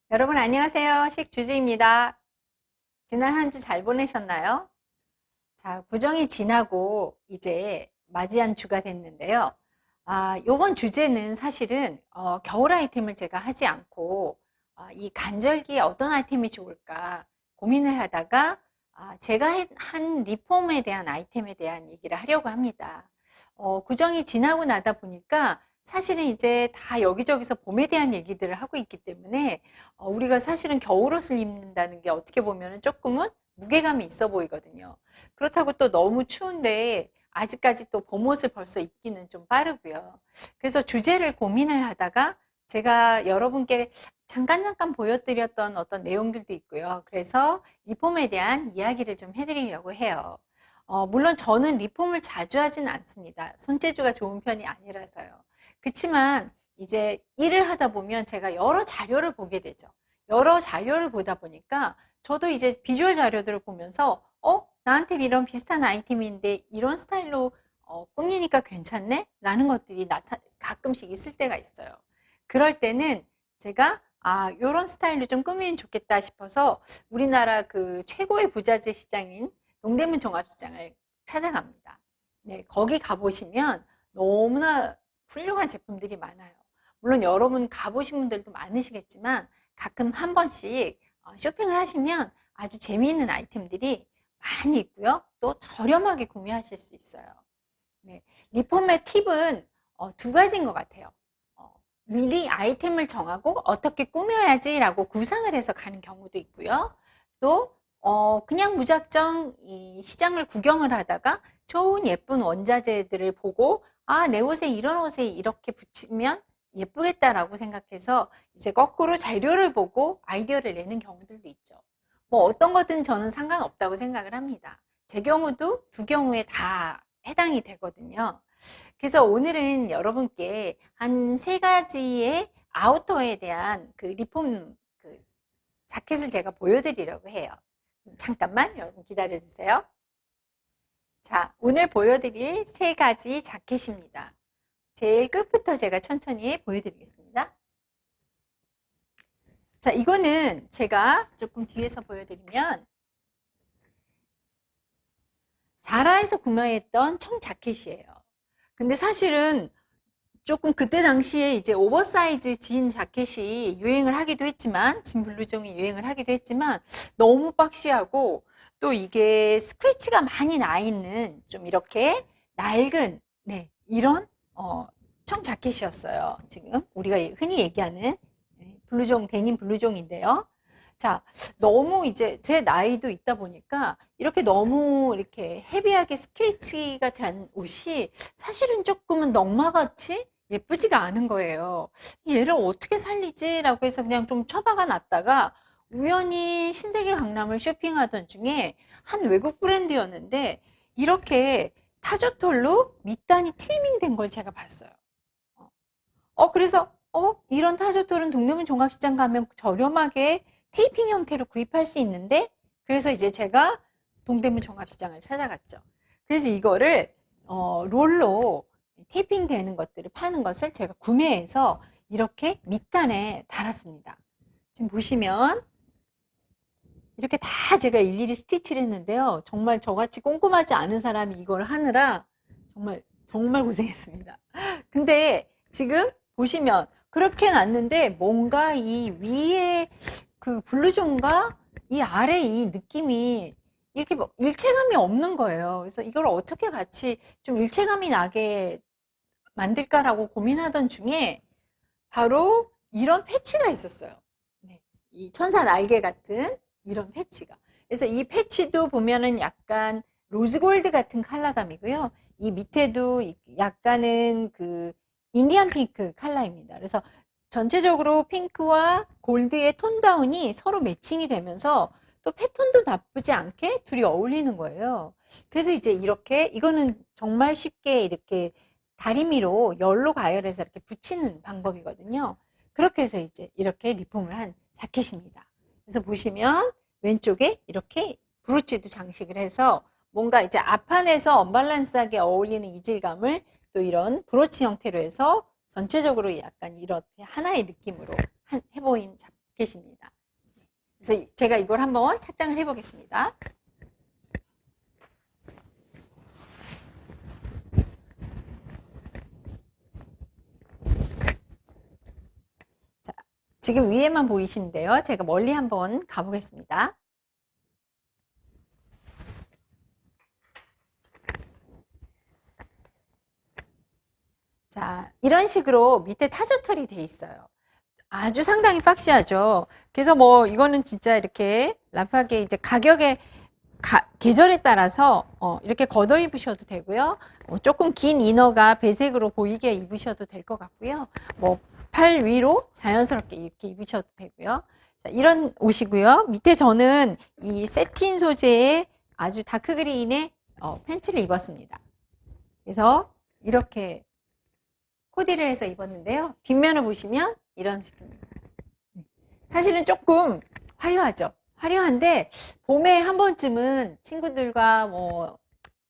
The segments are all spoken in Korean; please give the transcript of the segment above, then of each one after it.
여러분 안녕하세요. 식주주입니다. 지난 한 주 잘 보내셨나요? 자, 구정이 지나고 이제 맞이한 주가 됐는데요. 요번 주제는 사실은 겨울 아이템을 제가 하지 않고 이 간절기에 어떤 아이템이 좋을까 고민을 하다가 제가 한 리폼에 대한 아이템에 대한 얘기를 하려고 합니다. 구정이 지나고 나다 보니까 사실은 이제 다 여기저기서 봄에 대한 얘기들을 하고 있기 때문에 우리가 사실은 겨울옷을 입는다는 게 어떻게 보면 조금은 무게감이 있어 보이거든요. 그렇다고 또 너무 추운데 아직까지 또 봄옷을 벌써 입기는 좀 빠르고요. 그래서 주제를 고민을 하다가 제가 여러분께 잠깐 보여드렸던 어떤 내용들도 있고요. 그래서 리폼에 대한 이야기를 좀 해드리려고 해요. 물론 저는 리폼을 자주 하지는 않습니다. 손재주가 좋은 편이 아니라서요. 그렇지만 이제 일을 하다 보면 제가 여러 자료를 보게 되죠. 여러 자료를 보다 보니까 저도 이제 비주얼 자료들을 보면서 나한테 이런 비슷한 아이템인데 이런 스타일로 꾸미니까 괜찮네? 라는 것들이 가끔씩 있을 때가 있어요. 그럴 때는 제가 요런 스타일로 좀 꾸미면 좋겠다 싶어서 우리나라 그 최고의 부자재 시장인 동대문 종합시장을 찾아갑니다. 네, 거기 가보시면 너무나 훌륭한 제품들이 많아요. 물론 여러분 가보신 분들도 많으시겠지만 가끔 한 번씩 쇼핑을 하시면 아주 재미있는 아이템들이 많이 있고요. 또 저렴하게 구매하실 수 있어요. 네, 리폼의 팁은 두 가지인 것 같아요. 미리 아이템을 정하고 어떻게 꾸며야지 라고 구상을 해서 가는 경우도 있고요. 또 그냥 무작정 이 시장을 구경을 하다가 좋은 예쁜 원자재들을 보고 내 옷에 이런 옷에 이렇게 붙이면 예쁘겠다라고 생각해서 이제 거꾸로 재료를 보고 아이디어를 내는 경우들도 있죠. 뭐 어떤 거든 저는 상관없다고 생각을 합니다. 제 경우도 두 경우에 다 해당이 되거든요. 그래서 오늘은 여러분께 한 세 가지의 아우터에 대한 그 리폼 그 자켓을 제가 보여드리려고 해요. 잠깐만 여러분 기다려 주세요. 자, 오늘 보여드릴 세 가지 자켓입니다. 제일 끝부터 제가 천천히 보여드리겠습니다. 자, 이거는 제가 조금 뒤에서 보여드리면 자라에서 구매했던 청 자켓이에요. 근데 사실은 조금 그때 당시에 이제 오버사이즈 진 자켓이 유행을 하기도 했지만, 진 블루종이 유행을 하기도 했지만, 너무 박시하고, 또 이게 스크래치가 많이 나 있는 좀 이렇게 낡은, 네, 이런, 청 자켓이었어요. 지금 우리가 흔히 얘기하는 블루종, 데님 블루종인데요. 자, 너무 이제 제 나이도 있다 보니까 이렇게 너무 이렇게 헤비하게 스크래치가 된 옷이 사실은 조금은 넉마같이 예쁘지가 않은 거예요. 얘를 어떻게 살리지? 라고 해서 그냥 좀 처박아 놨다가 우연히 신세계 강남을 쇼핑하던 중에 한 외국 브랜드였는데 이렇게 타조톨로 밑단이 트리밍 된 걸 제가 봤어요. 그래서 이런 타조톨은 동대문 종합시장 가면 저렴하게 테이핑 형태로 구입할 수 있는데 그래서 이제 제가 동대문 종합시장을 찾아갔죠. 그래서 이거를 롤로 테이핑 되는 것들을 파는 것을 제가 구매해서 이렇게 밑단에 달았습니다. 지금 보시면 이렇게 다 제가 일일이 스티치를 했는데요. 정말 저같이 꼼꼼하지 않은 사람이 이걸 하느라 정말 고생했습니다. 근데 지금 보시면 그렇게 놨는데 뭔가 이 위에 그 블루존과 이 아래 이 느낌이 이렇게 뭐 일체감이 없는 거예요. 그래서 이걸 어떻게 같이 좀 일체감이 나게 만들까라고 고민하던 중에 바로 이런 패치가 있었어요. 네, 이 천사 날개 같은 이런 패치가. 그래서 이 패치도 보면은 약간 로즈골드 같은 컬러감이고요. 이 밑에도 약간은 그 인디안 핑크 컬러입니다. 그래서 전체적으로 핑크와 골드의 톤 다운이 서로 매칭이 되면서 또 패턴도 나쁘지 않게 둘이 어울리는 거예요. 그래서 이제 이렇게 이거는 정말 쉽게 이렇게 다리미로 열로 가열해서 이렇게 붙이는 방법이거든요. 그렇게 해서 이제 이렇게 리폼을 한 자켓입니다. 그래서 보시면 왼쪽에 이렇게 브로치도 장식을 해서 뭔가 이제 앞판에서 언밸런스하게 어울리는 이질감을 또 이런 브로치 형태로 해서 전체적으로 약간 이렇게 하나의 느낌으로 해보인 자켓입니다. 그래서 제가 이걸 한번 착장을 해보겠습니다. 자, 지금 위에만 보이시는데요. 제가 멀리 한번 가보겠습니다. 자, 이런 식으로 밑에 타조털이 돼 있어요. 아주 상당히 박시하죠. 그래서 뭐 이거는 진짜 이렇게 랍하게 이제 가격에 계절에 따라서 이렇게 걷어 입으셔도 되고요. 조금 긴 이너가 배색으로 보이게 입으셔도 될 것 같고요. 뭐 팔 위로 자연스럽게 이렇게 입으셔도 되고요. 자, 이런 옷이고요. 밑에 저는 이 세틴 소재의 아주 다크 그린의 팬츠를 입었습니다. 그래서 이렇게 코디를 해서 입었는데요. 뒷면을 보시면 이런 식입니다. 사실은 조금 화려하죠. 화려한데 봄에 한 번쯤은 친구들과 뭐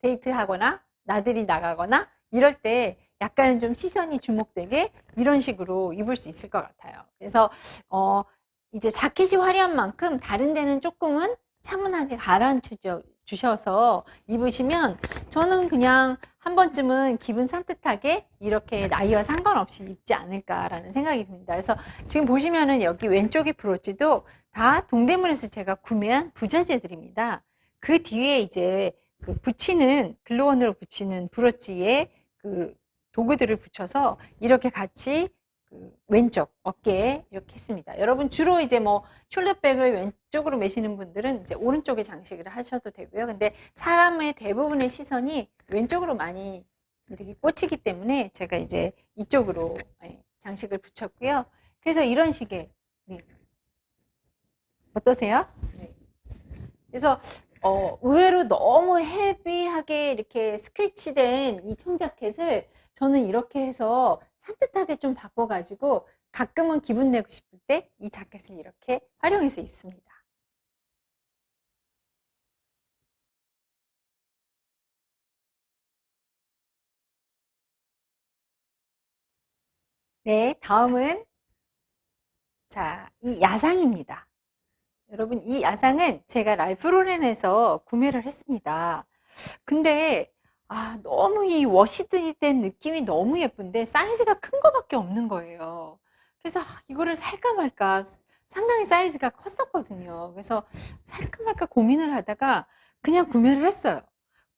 데이트하거나 나들이 나가거나 이럴 때 약간은 좀 시선이 주목되게 이런 식으로 입을 수 있을 것 같아요. 그래서 이제 자켓이 화려한 만큼 다른 데는 조금은 차분하게 가라앉혀 주셔서 입으시면 저는 그냥 한 번쯤은 기분 산뜻하게 이렇게 나이와 상관없이 입지 않을까라는 생각이 듭니다. 그래서 지금 보시면은 여기 왼쪽의 브로치도 다 동대문에서 제가 구매한 부자재들입니다. 그 뒤에 이제 그 붙이는 글루건으로 붙이는 브로치에 그 도구들을 붙여서 이렇게 같이 그 왼쪽 어깨에 이렇게 했습니다. 여러분 주로 이제 뭐 숄더백을 왼쪽으로 매시는 분들은 이제 오른쪽에 장식을 하셔도 되고요. 근데 사람의 대부분의 시선이 왼쪽으로 많이 이렇게 꽂히기 때문에 제가 이제 이쪽으로 장식을 붙였고요. 그래서 이런 식의 네. 어떠세요? 네. 그래서 의외로 너무 헤비하게 이렇게 스크래치된 이 청자켓을 저는 이렇게 해서 산뜻하게 좀 바꿔가지고 가끔은 기분 내고 싶을 때 이 자켓을 이렇게 활용해서 입습니다. 네, 다음은 자, 이 야상입니다. 여러분, 이 야상은 제가 랄프 로렌에서 구매를 했습니다. 근데 너무 이 워시드된 느낌이 너무 예쁜데 사이즈가 큰 거밖에 없는 거예요. 그래서 이거를 살까 말까 상당히 사이즈가 컸었거든요. 그래서 살까 말까 고민을 하다가 그냥 구매를 했어요.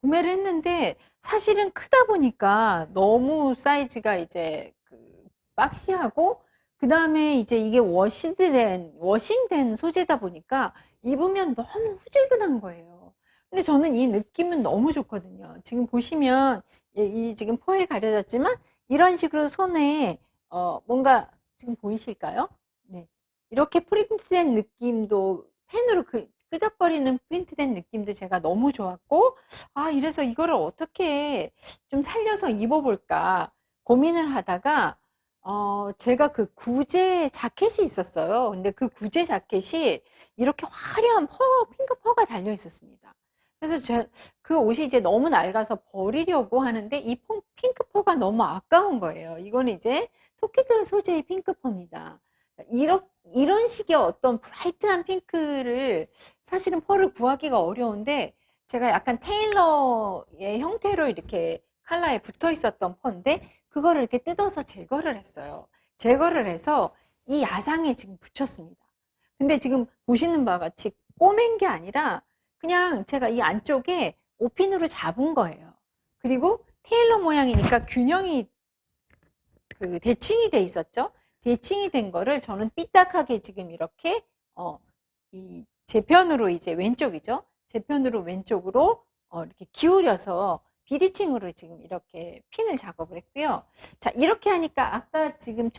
구매를 했는데 사실은 크다 보니까 너무 사이즈가 이제 박시하고 그 다음에 이제 이게 워싱된 소재다 보니까 입으면 너무 후질근한 거예요. 근데 저는 이 느낌은 너무 좋거든요. 지금 보시면 이 지금 포에 가려졌지만 이런 식으로 손에 뭔가 지금 보이실까요? 네. 이렇게 프린트된 느낌도 펜으로 끄적거리는 프린트된 느낌도 제가 너무 좋았고 이래서 이거를 어떻게 좀 살려서 입어볼까 고민을 하다가 제가 그 구제 자켓이 있었어요. 근데 그 구제 자켓이 이렇게 화려한 핑크 퍼가 달려 있었습니다. 그래서 그 옷이 이제 너무 낡아서 버리려고 하는데 이 핑크 퍼가 너무 아까운 거예요. 이건 이제 토끼들 소재의 핑크 퍼입니다. 이런 식의 어떤 브라이트한 핑크를 사실은 펄을 구하기가 어려운데 제가 약간 테일러의 형태로 이렇게 칼라에 붙어 있었던 펄인데 그거를 이렇게 뜯어서 제거를 했어요. 제거를 해서 이 야상에 지금 붙였습니다. 근데 지금 보시는 바와 같이 꼬맨 게 아니라 그냥 제가 이 안쪽에 오핀으로 잡은 거예요. 그리고 테일러 모양이니까 균형이 대칭이 돼 있었죠. 대칭이 된 거를 저는 삐딱하게 지금 이렇게 이 제편으로 이제 왼쪽이죠. 제편으로 왼쪽으로 이렇게 기울여서 비디칭으로 지금 이렇게 핀을 작업을 했고요. 자, 이렇게 하니까 아까 지금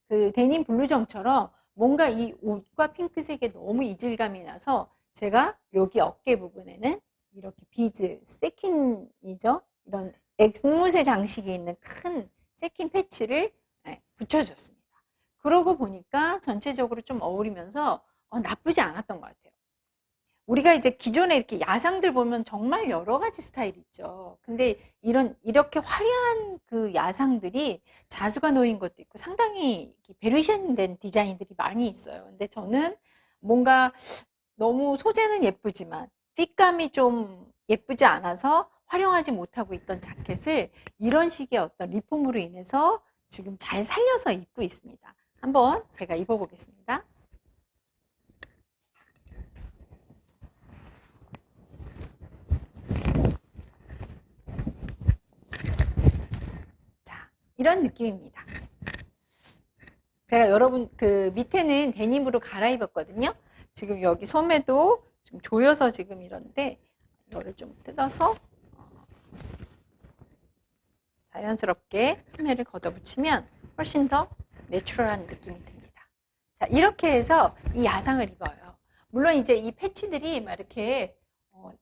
그 데님 블루정처럼 뭔가 이 옷과 핑크색에 너무 이질감이 나서 제가 여기 어깨 부분에는 이렇게 비즈, 세킨이죠. 이런 앵무새 장식이 있는 큰 세킨 패치를 붙여줬습니다. 그러고 보니까 전체적으로 좀 어울리면서 나쁘지 않았던 것 같아요. 우리가 이제 기존에 이렇게 야상들 보면 정말 여러 가지 스타일이 있죠. 근데 이렇게 화려한 그 야상들이 자수가 놓인 것도 있고 상당히 베리에이션 된 디자인들이 많이 있어요. 근데 저는 뭔가 너무 소재는 예쁘지만 핏감이 좀 예쁘지 않아서 활용하지 못하고 있던 자켓을 이런 식의 어떤 리폼으로 인해서 지금 잘 살려서 입고 있습니다. 한번 제가 입어보겠습니다. 자, 이런 느낌입니다. 제가 여러분 그 밑에는 데님으로 갈아입었거든요. 지금 여기 소매도 좀 조여서 지금 이런데 이거를 좀 뜯어서 자연스럽게 소매를 걷어붙이면 훨씬 더 내추럴한 느낌이 듭니다. 자, 이렇게 해서 이 야상을 입어요. 물론 이제 이 패치들이 막 이렇게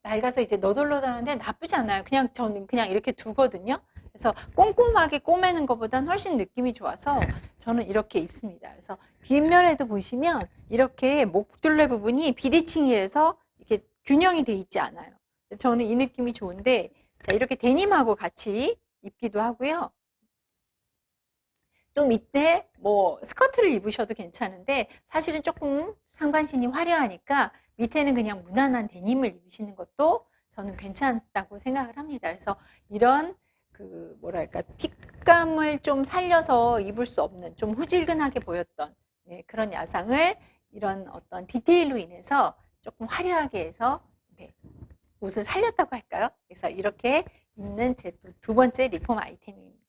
낡아서 이제 너덜너덜한데 나쁘지 않아요. 그냥 저는 그냥 이렇게 두거든요. 그래서 꼼꼼하게 꼬매는 것보다는 훨씬 느낌이 좋아서 저는 이렇게 입습니다. 그래서 뒷면에도 보시면 이렇게 목둘레 부분이 비대칭이라서 이렇게 균형이 돼 있지 않아요. 저는 이 느낌이 좋은데, 자, 이렇게 데님하고 같이 입기도 하고요. 또 밑에 뭐 스커트를 입으셔도 괜찮은데 사실은 조금 상반신이 화려하니까 밑에는 그냥 무난한 데님을 입으시는 것도 저는 괜찮다고 생각을 합니다. 그래서 이런 그 뭐랄까 핏감을 좀 살려서 입을 수 없는 좀 후질근하게 보였던 그런 야상을 이런 어떤 디테일로 인해서 조금 화려하게 해서 옷을 살렸다고 할까요? 그래서 이렇게 입는 제 두 번째 리폼 아이템입니다.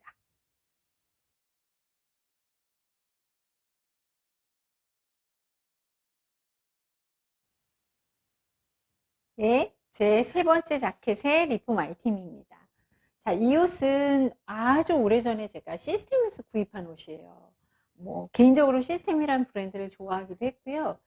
네, 제 세 번째 자켓의 리폼 아이템입니다. 자, 이 옷은 아주 오래전에 제가 시스템에서 구입한 옷이에요. 뭐 개인적으로 시스템이라는 브랜드를 좋아하기도 했고요.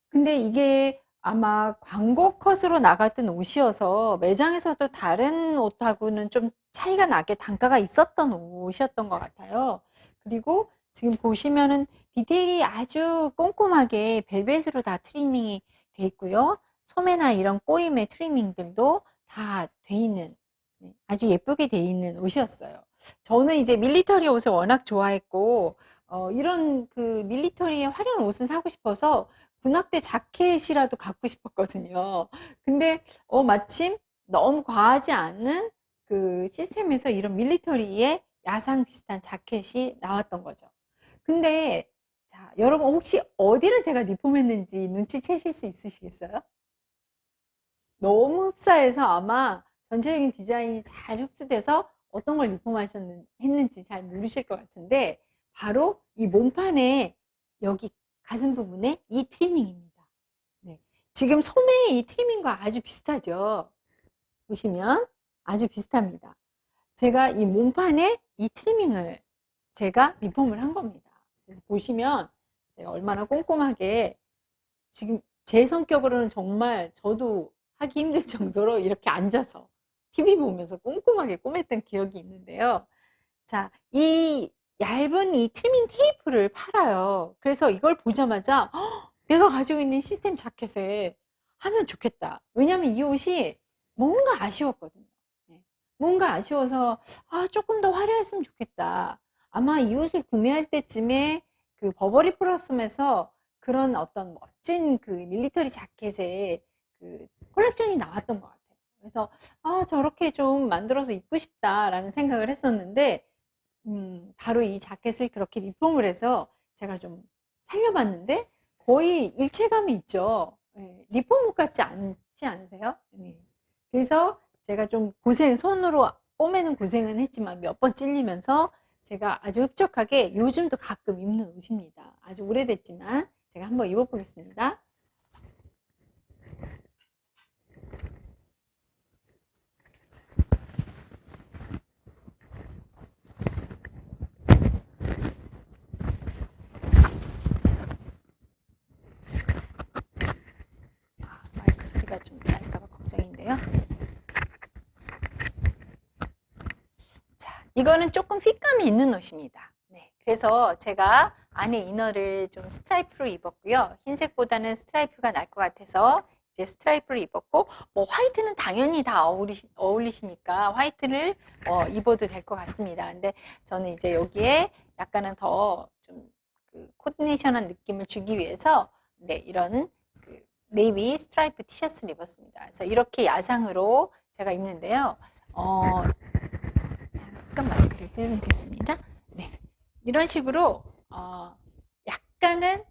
근데 이게 아마 광고 컷으로 나갔던 옷이어서 매장에서도 다른 옷하고는 좀 차이가 나게 단가가 있었던 옷이었던 것 같아요. 그리고 지금 보시면은 디테일이 아주 꼼꼼하게 벨벳으로 다 트리밍이 돼 있고요. 소매나 이런 꼬임의 트리밍들도 다 돼 있는 아주 예쁘게 돼 있는 옷이었어요. 저는 이제 밀리터리 옷을 워낙 좋아했고 이런 그 밀리터리의 화려한 옷을 사고 싶어서 군악대 자켓이라도 갖고 싶었거든요. 근데 마침 너무 과하지 않은 그 시스템에서 이런 밀리터리의 야상 비슷한 자켓이 나왔던 거죠. 근데 자, 여러분 혹시 어디를 제가 리폼했는지 눈치채실 수 있으시겠어요? 너무 흡사해서 아마 전체적인 디자인이 잘 흡수돼서 어떤 걸 리폼하셨는지 잘 모르실 것 같은데 바로 이 몸판에 여기 가슴 부분에 이 트리밍입니다. 네. 지금 소매의 이 트리밍과 아주 비슷하죠. 보시면 아주 비슷합니다. 제가 이 몸판에 이 트리밍을 제가 리폼을 한 겁니다. 그래서 보시면 제가 얼마나 꼼꼼하게 지금 제 성격으로는 정말 저도 하기 힘들 정도로 이렇게 앉아서 TV 보면서 꼼꼼하게 꼬맸던 기억이 있는데요. 자, 이 얇은 이 트리밍 테이프를 팔아요. 그래서 이걸 보자마자 내가 가지고 있는 시스템 자켓에 하면 좋겠다. 왜냐하면 이 옷이 뭔가 아쉬웠거든요. 네. 뭔가 아쉬워서 조금 더 화려했으면 좋겠다. 아마 이 옷을 구매할 때쯤에 그 버버리 플러스에서 그런 어떤 멋진 그 밀리터리 자켓의 그 컬렉션이 나왔던 것 같아요. 그래서 저렇게 좀 만들어서 입고 싶다라는 생각을 했었는데 바로 이 자켓을 그렇게 리폼을 해서 제가 좀 살려봤는데 거의 일체감이 있죠. 네, 리폼 옷 같지 않지 않으세요? 네. 그래서 제가 좀 손으로 꼬매는 고생은 했지만 몇 번 찔리면서 제가 아주 흡족하게 요즘도 가끔 입는 옷입니다. 아주 오래됐지만 제가 한번 입어보겠습니다. 마이크 소리가 좀 날까봐 걱정인데요. 자, 이거는 조금 핏감이 있는 옷입니다. 네, 그래서 제가 안에 이너를 좀 스트라이프로 입었고요. 흰색보다는 스트라이프가 날 것 같아서 이제 스트라이프를 입었고, 뭐 화이트는 당연히 다 어울리시니까 화이트를 입어도 될 것 같습니다. 근데 저는 이제 여기에 약간은 더 좀 그 코디네이션한 느낌을 주기 위해서 네, 이런 그 네이비 스트라이프 티셔츠를 입었습니다. 그래서 이렇게 야상으로 제가 입는데요. 잠깐 마이크를 빼보겠습니다. 네, 이런 식으로 약간은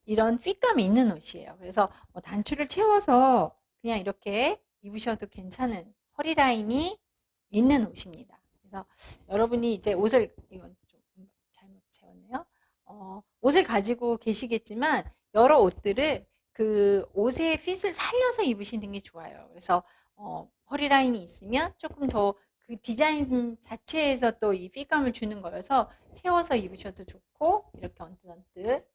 이런 핏감이 있는 옷이에요. 그래서 뭐 단추를 채워서 그냥 이렇게 입으셔도 괜찮은 허리 라인이 있는 옷입니다. 그래서 여러분이 이제 옷을, 이건 좀 잘못 채웠네요. 옷을 가지고 계시겠지만 여러 옷들을 그 옷의 핏을 살려서 입으시는 게 좋아요. 그래서 허리 라인이 있으면 조금 더 그 디자인 자체에서 또 이 핏감을 주는 거여서 채워서 입으셔도 좋고, 이렇게 언뜻언뜻.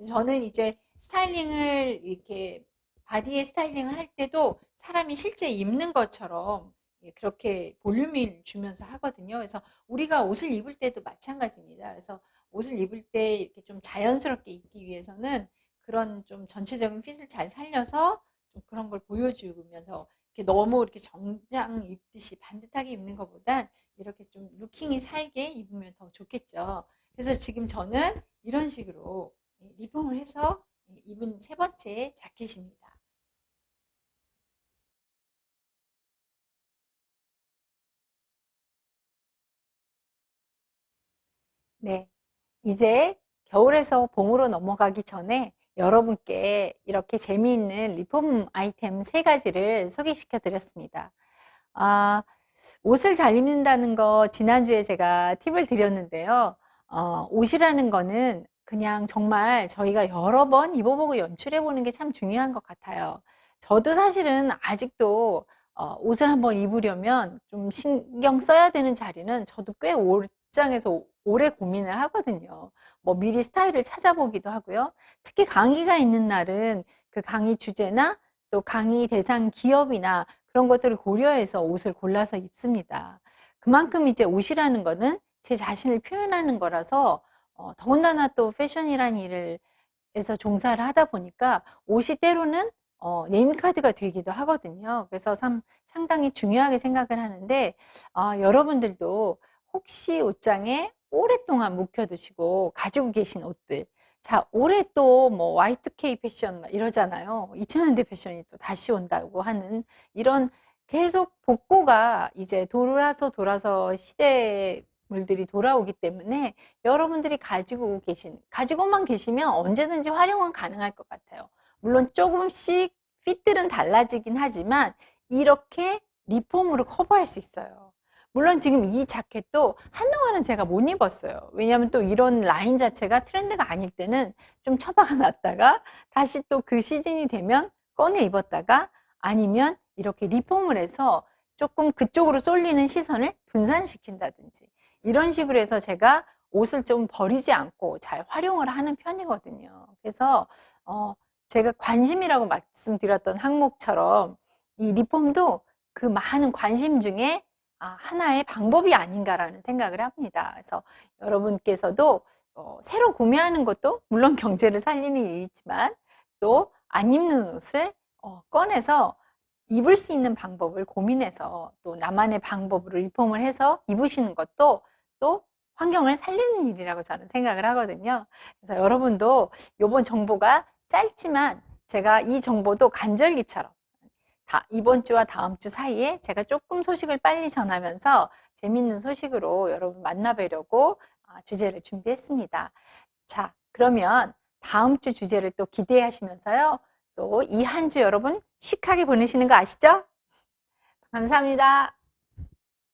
저는 이제 스타일링을 이렇게 바디에 스타일링을 할 때도 사람이 실제 입는 것처럼 그렇게 볼륨을 주면서 하거든요. 그래서 우리가 옷을 입을 때도 마찬가지입니다. 그래서 옷을 입을 때 이렇게 좀 자연스럽게 입기 위해서는 그런 좀 전체적인 핏을 잘 살려서 좀 그런 걸 보여주면서 이렇게 너무 이렇게 정장 입듯이 반듯하게 입는 것보단 이렇게 좀 루킹이 살게 입으면 더 좋겠죠. 그래서 지금 저는 이런 식으로 리폼을 해서 입은 세 번째 자켓입니다. 네, 이제 겨울에서 봄으로 넘어가기 전에 여러분께 이렇게 재미있는 리폼 아이템 세 가지를 소개시켜 드렸습니다. 옷을 잘 입는다는 거 지난주에 제가 팁을 드렸는데요. 옷이라는 거는 그냥 정말 저희가 여러 번 입어보고 연출해 보는 게 참 중요한 것 같아요. 저도 사실은 아직도 옷을 한번 입으려면 좀 신경 써야 되는 자리는 저도 꽤 옷장에서 오래 고민을 하거든요. 뭐 미리 스타일을 찾아보기도 하고요. 특히 강의가 있는 날은 그 강의 주제나 또 강의 대상 기업이나 그런 것들을 고려해서 옷을 골라서 입습니다. 그만큼 이제 옷이라는 거는 제 자신을 표현하는 거라서 더군다나 또 패션이라는 일을 해서 종사를 하다 보니까 옷이 때로는 네임카드가 되기도 하거든요. 그래서 상당히 중요하게 생각을 하는데 여러분들도 혹시 옷장에 오랫동안 묵혀두시고 가지고 계신 옷들, 자, 올해 또 뭐 Y2K 패션 막 이러잖아요. 2000년대 패션이 또 다시 온다고 하는 이런 계속 복고가 이제 돌아서 시대물들이 돌아오기 때문에 여러분들이 가지고만 계시면 언제든지 활용은 가능할 것 같아요. 물론 조금씩 핏들은 달라지긴 하지만 이렇게 리폼으로 커버할 수 있어요. 물론 지금 이 자켓도 한동안은 제가 못 입었어요. 왜냐하면 또 이런 라인 자체가 트렌드가 아닐 때는 좀 처박아 놨다가 다시 또 그 시즌이 되면 꺼내 입었다가 아니면 이렇게 리폼을 해서 조금 그쪽으로 쏠리는 시선을 분산시킨다든지 이런 식으로 해서 제가 옷을 좀 버리지 않고 잘 활용을 하는 편이거든요. 그래서 제가 관심이라고 말씀드렸던 항목처럼 이 리폼도 그 많은 관심 중에 하나의 방법이 아닌가라는 생각을 합니다. 그래서 여러분께서도 새로 구매하는 것도 물론 경제를 살리는 일이지만 또 안 입는 옷을 꺼내서 입을 수 있는 방법을 고민해서 또 나만의 방법으로 리폼을 해서 입으시는 것도 또 환경을 살리는 일이라고 저는 생각을 하거든요. 그래서 여러분도 이번 정보가 짧지만 제가 이 정보도 간절기처럼 이번 주와 다음 주 사이에 제가 조금 소식을 빨리 전하면서 재밌는 소식으로 여러분 만나뵈려고 주제를 준비했습니다. 자, 그러면 다음 주 주제를 또 기대하시면서요. 또 이 한 주 여러분 시크하게 보내시는 거 아시죠? 감사합니다.